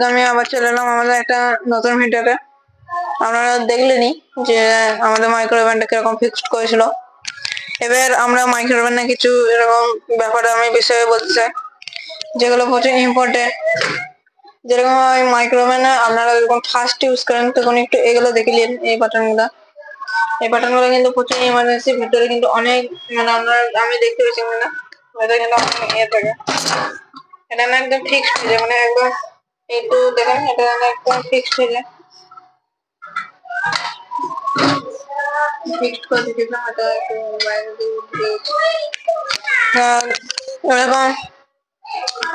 আজকে আমি আবার চলে এলাম আমাদের একটা নতুন ভিডিওতে। আপনারা দেখলেনি যে আমাদের মাইক্রোওভেনটা কিরকম ফিক্সড করেছিল। এবার আমরা মাইক্রোওভেনে কিছু এরকম ব্যাপারে আমি বিষয়ে বলতে চাই, যেগুলো প্রচুর ইম্পর্টেন্ট। যেরকম ওই মাইক্রোওভেনে আপনারা যখন ফার্স্ট ইউজ করেন তখন একটু এগুলো দেখে নিন, এই বাটনগুলো কিন্তু প্রচুর ইমার্জেন্সি। ভিতরে কিন্তু অনেক মানে আমি দেখতে পেয়েছি না, এটা কিন্তু অনেক থাকে। এটা না একদম ফিক্সড হয়ে যায়, মানে একদম একটু দেখেন, এটা একদম ফিক্সড হয়ে যায়। ফিক্সড করে দিলাম, এটা একটু বাইরে দিয়ে এরকম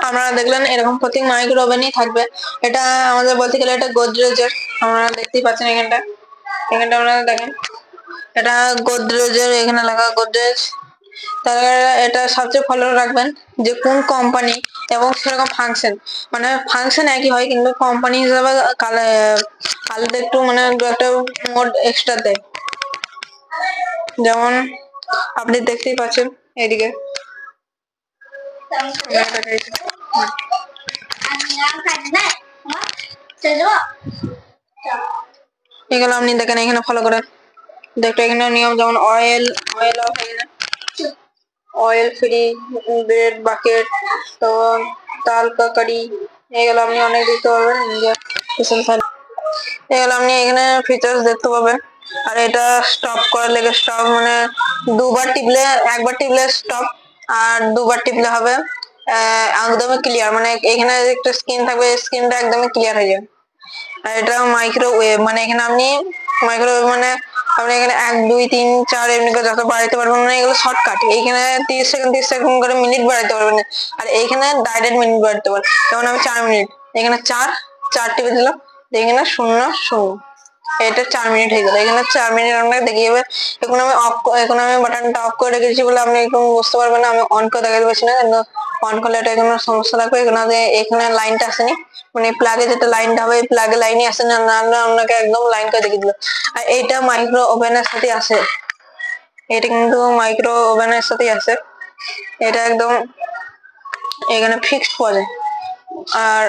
আপনারা দেখলেন এরকম প্রতি মাইক্রো ওভেনই থাকবে। এটা আমাদের বলতে গেলে এটা গোদরেজের, আপনারা দেখতেই পাচ্ছেন এখানটা আপনারা দেখেন, এটা গোদরেজের, এখানে লেখা গোদরেজ। তাহলে এটা সবচেয়ে ফলো রাখবেন যে কোন কোম্পানি এবং সেরকম ফাংশন, মানে ফাংশন একই হয় কিন্তু কোম্পানি হিসাবে আলাদা একটু মানে একটা মোড এক্সট্রা দেয়। যেমন আপনি দেখতেই পাচ্ছেন এদিকে এগুলো আপনি দেখেন, এখানে ফলো করেন। দেখতে এখানে নিয়ম যেমন অয়েল অফ, এখানে অয়েল ফ্রি, ব্রেড বাকেট, তো তাল কাকারি, এগুলো আপনি অনেক দেখতে পাবেন। এগুলো আপনি এখানে ফিচার্স দেখতে পাবেন। আর এটা স্টপ করার লেগে, স্টপ মানে দুবার টিপলে, একবার টিপলে স্টপ, আর দুবার টিপলে হবে একদমই ক্লিয়ার, মানে এখানে একটা স্ক্রিন থাকবে, স্ক্রিনটা একদমই ক্লিয়ার হয়ে যাবে। আর এটা মাইক্রোওয়েভ, মানে এখানে আপনি মাইক্রোওয়েভ মানে আপনি এখানে 1 2 3 4 এমনি করে যত বাড়াইতে পারবেন, মানে এগুলো শর্টকাট। এইখানে 30 সেকেন্ড করে মিনিট বাড়াইতে পারবেন, আর এইখানে ডাইরেক্ট মিনিট বাড়াইতে পারবেন। যেমন আমি 4 মিনিট, এখানে 4 টিপে দিলাম, এখানে 0 0, এটা 4 মিনিট হয়ে গেল। এখানে 4 মিনিট আপনাকে দেখিয়ে যাবে। এখন আমি বাটনটা অফ করে রেখেছি বলে আপনি এখন বুঝতে পারবেন না, আমি অন করে দেখাতে পারছি না, কিন্তু অন করলে এটা কোনো সমস্যা থাকবে। এখানে লাইনটা আসেনি, মানে প্লাগে যেটা লাইনটা হবে, প্লাগে লাইনই আসে না, আপনাকে একদম লাইন করে দেখিয়ে দিল। আর এইটা মাইক্রো ওভেনের সাথে আসে, এটা কিন্তু মাইক্রো ওভেনের সাথেই আসে। এটা একদম এখানে ফিক্সড পাওয়া যায়। আর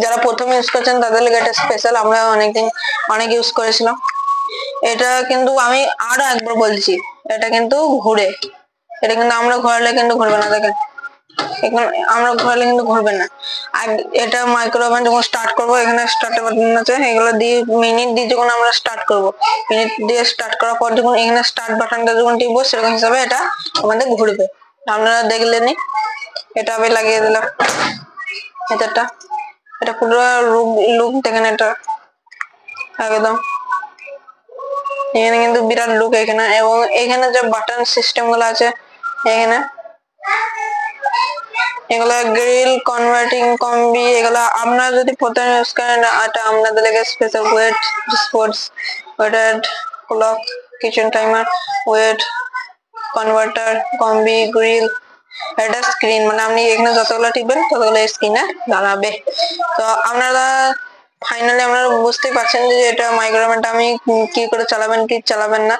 যারা প্রথমে ইউজ করছেন তাদের লাগে এটা স্পেশাল, আমরা অনেক ইউজ করেছিলাম। এটা কিন্তু আমি আরো একবার বলছি, এটা কিন্তু ঘুরে, এটা কিন্তু আমরা ঘোরালে কিন্তু ঘুরবে না। দেখেন এখন আমরা ঘোরালে কিন্তু ঘুরবে না। আর এটা মাইক্রো ওভেন যখন স্টার্ট করবো, এখানে স্টার্টের বাটন আছে, এগুলো দিয়ে মিনিট দিয়ে যখন আমরা স্টার্ট করবো, মিনিট দিয়ে স্টার্ট করার পর যখন এখানে স্টার্ট বাটনটা যখন টিপবো, সেরকম হিসাবে এটা আমাদের ঘুরবে। আপনারা দেখলেনি, এটা আমি লাগিয়ে দিলাম ভেতরটা, এটা পুরো লুক দেখেন, এটা একদম এখানে কিন্তু বিরাট লুক এখানে। এবং এখানে যে বাটন সিস্টেম গুলো আছে এখানে, এগুলা গ্রিল কনভার্টিং কম্বি, এগুলা আপনারা যদি প্রথমে ইউজ করেন, এটা আপনাদের লেগে special. Weight sports, weighted clock, kitchen timer, weight converter, combi, grill, এটা স্ক্রিন, মানে আপনি এখানে যতগুলো টিপবেন ততগুলো স্ক্রিনে দাঁড়াবে। তো আপনারা ফাইনালি আপনারা বুঝতেই পারছেন যে এটা মাইক্রোওভেনটা আমি কি করে চালাবেন কি চালাবেন না।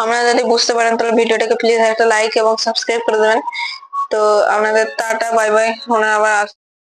আপনারা যদি বুঝতে পারেন তাহলে ভিডিওটাকে প্লিজ একটা লাইক এবং সাবস্ক্রাইব করে দেবেন। তো আপনাদের টাটা বাই বাই, আবার